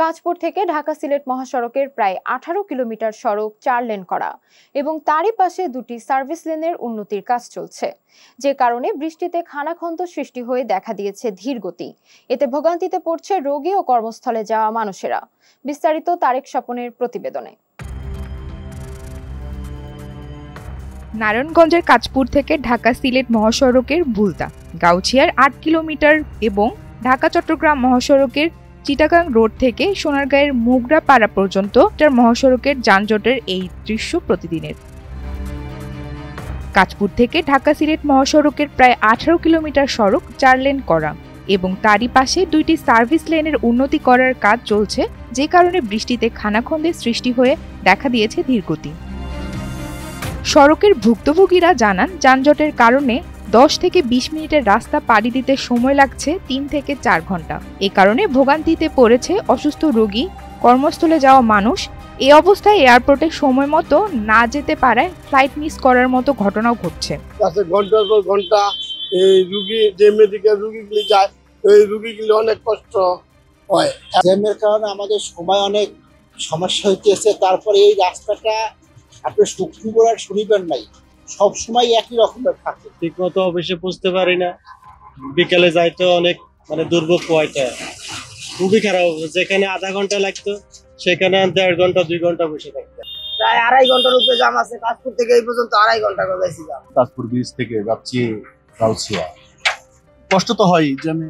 কাঁচপুর থেকে ঢাকা সিলেট মহাসড়কের প্রায় 18 কিলোমিটার সড়ক 4 লেন করা এবং তারই পাশে দুটি সার্ভিস লেনের উন্নতির কাজ চলছে, যে কারণে বৃষ্টিতে খানাখন্দ সৃষ্টি হয়ে দেখা দিয়েছে ধীরগতি। এতে ভোগান্তিতে পড়ছে রোগী ও কর্মস্থলে যাওয়া মানুষেরা। বিস্তারিত তারেক স্বপনের প্রতিবেদনে। নারায়ণগঞ্জের কাঁচপুর থেকে ঢাকা সিলেট মহাসড়কের বুলতা গাউছিয়ার 8 কিলোমিটার এবং ঢাকা চট্টগ্রাম মহাসড়কের চিটাগাং রোড থেকে সোনারগাঁয়ের মোগরাপাড়া পর্যন্ত মহাসড়কের যানজটের এই দৃশ্য প্রতিদিনের। কাঁচপুর থেকে ঢাকা সিলেট মহাসড়কের প্রায় 18 কিলোমিটার সড়ক 4 লেন করা এবং তারই পাশে দুইটি সার্ভিস লেনের উন্নতি করার কাজ চলছে, যে কারণে বৃষ্টিতে খানাখন্দের সৃষ্টি হয়ে দেখা দিয়েছে ধীরগতি। সড়কের ভুক্তভোগীরা জানান, যানজটের কারণে 10 থেকে 20 মিনিটের রাস্তা পাড়ি দিতে সময় লাগছে 3 থেকে 4 ঘন্টা। এ কারণে ভোগান্তিতে পড়েছে অসুস্থ রোগী, কর্মস্থলে যাওয়া মানুষ। এই অবস্থায় এয়ারপোর্টে সময় মতো না যেতে পারায় ফ্লাইট মিস করার মতো ঘটনাও ঘটছে। ঘন্টার পর ঘন্টা এই রুগী, যে মেডিকেল রুগীগুলি যায়, ওই রুগীগুলি অনেক কষ্ট হয়। জ্যামের কারণে আমাদের সময় অনেক সমস্যা হইতেছে। তারপরে এই রাস্তাটা আপনি শুক্রবার আর শনিবার নাই, সব সময় একই রকমের থাকে। ঠিক মতো অফিসে বুঝতে পারি না, বিকেলে যাইতে অনেক দুর্ভোগ পোয়াইতে খুবই খারাপ। যেখানে আধা ঘন্টা লাগতো সেখানে 1.5 ঘন্টা 2 ঘন্টা বসে থাকতে। প্রায় 2.5 ঘন্টার উপরে জাম আছে। কাঁচপুর থেকে এই পর্যন্ত 2.5 ঘন্টা গেছি। কাঁচপুর ব্রিজ থেকে যাচ্ছি গাউছিয়া, কষ্ট তো হয়। জ্যামে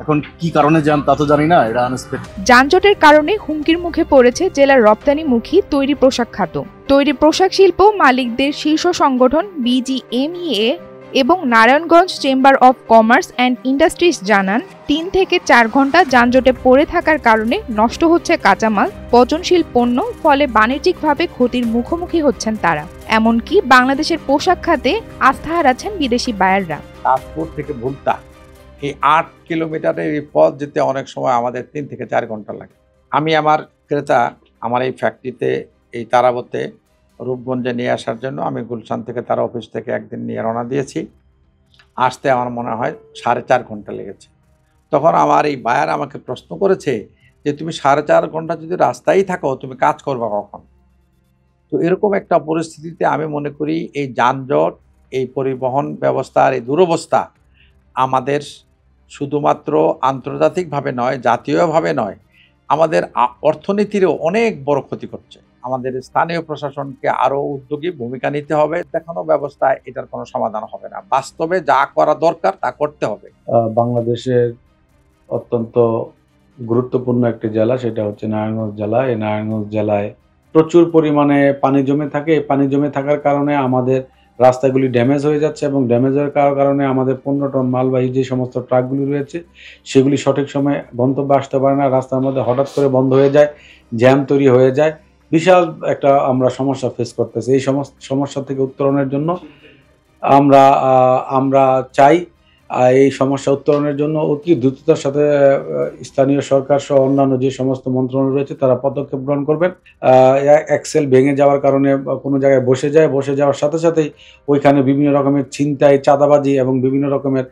এখন কি কারণে জ্যাম তা তো জানি না। এটা আনএক্সপেক্টেড। যানজটের কারণে হুমকির মুখে পড়েছে জেলার রপ্তানিমুখী তৈরি পোশাক খাত। তৈরি পোশাক শিল্প মালিকদের শীর্ষ সংগঠন BGMEA এবং Narayanganj chamber of commerce and industries জানান, 3 থেকে 4 ঘন্টা যানজটে পড়ে থাকার কারণে নষ্ট হচ্ছে কাঁচামাল, পচনশীল পণ্য, ফলে বাণিজ্যিকভাবে ক্ষতির মুখোমুখি হচ্ছেন তারা। এমনকি বাংলাদেশের পোশাক খাতে আস্থা হারাচ্ছেন বিদেশি বায়াররা। কাঁচপুর থেকে বুলতা এই 8 কিলোমিটারের এই পথ যেতে অনেক সময় আমাদের 3 থেকে 4 ঘন্টা লাগে। আমি আমার ক্রেতা আমার এই ফ্যাক্টরিতে এই তারাবতে রূপগঞ্জে নিয়ে আসার জন্য আমি গুলশান থেকে তার অফিস থেকে একদিন নিয়ে রওনা দিয়েছি। আসতে আমার মনে হয় 4.5 ঘন্টা লেগেছে। তখন আমার এই বায়ার আমাকে প্রশ্ন করেছে যে, তুমি 4.5 ঘন্টা যদি রাস্তায় থাকো তুমি কাজ করবা কখন? তো এরকম একটা পরিস্থিতিতে আমি মনে করি এই যানজট, এই পরিবহন ব্যবস্থার এই দুরবস্থা আমাদের শুধুমাত্র আন্তর্জাতিকভাবে নয়, জাতীয়ভাবে নয়, আমাদের অর্থনীতিরও অনেক বড় ক্ষতি করছে। আমাদের স্থানীয় প্রশাসনকে আরও উদ্যোগী ভূমিকা নিতে হবে। দেখানো ব্যবস্থায় এটার কোনো সমাধান হবে না। বাস্তবে যা করা দরকার তা করতে হবে। বাংলাদেশের অত্যন্ত গুরুত্বপূর্ণ একটি জেলা, সেটা হচ্ছে নারায়ণগঞ্জ জেলা। এই নারায়ণগঞ্জ জেলায় প্রচুর পরিমাণে পানি জমে থাকে। এই পানি জমে থাকার কারণে আমাদের রাস্তাগুলি ড্যামেজ হয়ে যাচ্ছে এবং ড্যামেজ হওয়ার কারণে আমাদের 15 টন মালবাহী যে সমস্ত ট্রাকগুলি রয়েছে সেগুলি সঠিক সময়ে গন্তব্যে আসতে পারে না। রাস্তার মধ্যে হঠাৎ করে বন্ধ হয়ে যায়, জ্যাম তৈরি হয়ে যায়। বিশাল একটা আমরা সমস্যা ফেস করতেছি। এই সমস্যা থেকে উত্তরণের জন্য আমরা চাই এই সমস্যা উত্তরণের জন্য অতি দ্রুততার সাথে স্থানীয় সরকার সহ অন্যান্য যে সমস্ত মন্ত্রণালয় রয়েছে তারা পদক্ষেপ গ্রহণ করবেন। এক্সেল ভেঙে যাওয়ার কারণে কোনো জায়গায় বসে যাওয়ার সাথে সাথেই ওইখানে বিভিন্ন রকমের ছিনতাই, চাঁদাবাজি এবং বিভিন্ন রকমের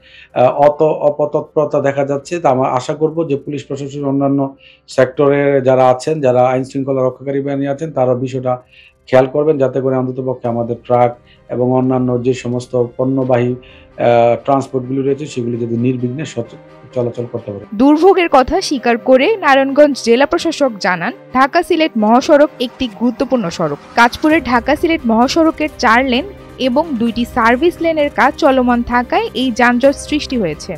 অপতৎপরতা দেখা যাচ্ছে। তা আমরা আশা করব যে পুলিশ প্রশাসন, অন্যান্য সেক্টরের যারা আছেন, যারা আইন শৃঙ্খলা রক্ষাকারী বাহিনী আছেন, তারা বিষয়টা খেয়াল করবেন, যাতে করে অন্ততপক্ষে আমাদের ট্রাক এবং অন্যান্য যে সমস্ত পণ্যবাহী ট্রান্সপোর্টগুলি রয়েছে সেগুলি যদি নির্বিঘ্নে চলাচল করতে পারে। দুর্ভোগের কথা স্বীকার করে নারায়ণগঞ্জ জেলা প্রশাসক জানান, ঢাকা সিলেট মহাসড়ক একটি গুরুত্বপূর্ণ সড়ক। কাঁচপুরের ঢাকা সিলেট মহাসড়কের 4 লেন এবং 2টি সার্ভিস লেনের কাজ চলমান থাকায় এই যানজট সৃষ্টি হয়েছে।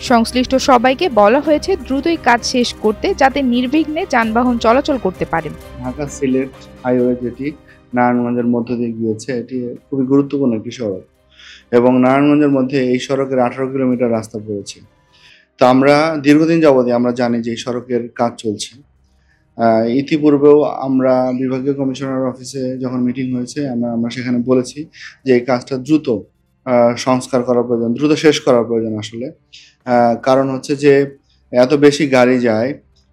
সংশ্লিষ্ট সবাইকে বলা হয়েছে দ্রুতই কাজ শেষ করতে, যাতে নির্বিঘ্নে যানবাহন চলাচল করতে পারে। ঢাকা সিলেট হাইওয়ে যেটি নারায়ণগঞ্জের মধ্য দিয়ে গিয়েছে, এটি খুবই গুরুত্বপূর্ণ একটি সড়ক এবং নারায়ণগঞ্জের মধ্যে এই সড়কের 18 কিলোমিটার রাস্তা পড়েছে। তো আমরা দীর্ঘদিন যাবতীয় আমরা জানি যে এই সড়কের কাজ চলছে। ইতিপূর্বেও আমরা বিভাগীয় কমিশনার অফিসে যখন মিটিং হয়েছে আমরা সেখানে বলেছি যে এই কাজটা দ্রুত সংস্কার করা প্রয়োজন, দ্রুত শেষ করা প্রয়োজন আসলে। কারণ হচ্ছে যে এত বেশি গাড়ি যায়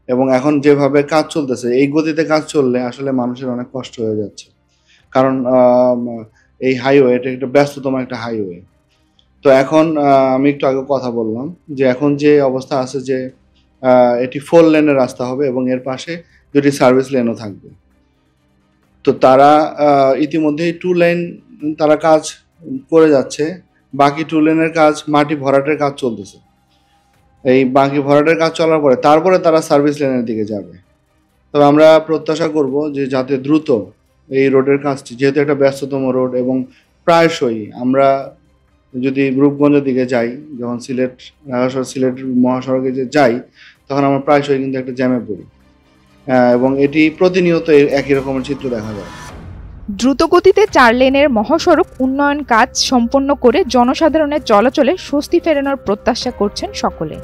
এবং এখন যেভাবে কাজ চলতেছে, এই গতিতে কাজ চললে আসলে মানুষের অনেক কষ্ট হয়ে যাচ্ছে। কারণ এই হাইওয়ে এটা একটা ব্যস্ততম একটা হাইওয়ে। তো এখন আমি একটু আগে কথা বললাম যে এখন যে অবস্থা আছে যে এটি 4 লেনের রাস্তা হবে এবং এর পাশে 2টি সার্ভিস লেনও থাকবে। তো তারা ইতিমধ্যেই 2 লেন তারা কাজ করে যাচ্ছে, বাকি 2 লেনের কাজ মাটি ভরাটের কাজ চলতেছে। এই বাকি ভরাটের কাজ চলার পরে তারপরে তারা সার্ভিস লেনের দিকে যাবে। তবে আমরা প্রত্যাশা করব যে যাতে দ্রুত এই রোডের কাজটি, যেহেতু একটা ব্যস্ততম রোড এবং প্রায়শই আমরা যদি রূপগঞ্জের দিকে যাই, যখন সিলেট মহাসড়কে যে যাই, তখন আমরা প্রায়শই কিন্তু একটা জ্যামে পড়ি এবং এটি প্রতিনিয়ত একই রকমের চিত্র দেখা যায়। দ্রুতগতিতে 4 লেনের মহাসড়ক উন্নয়ন কাজ সম্পন্ন করে জনসাধারণের চলাচলে স্বস্তি ফেরানোর প্রত্যাশা করছেন সকলে।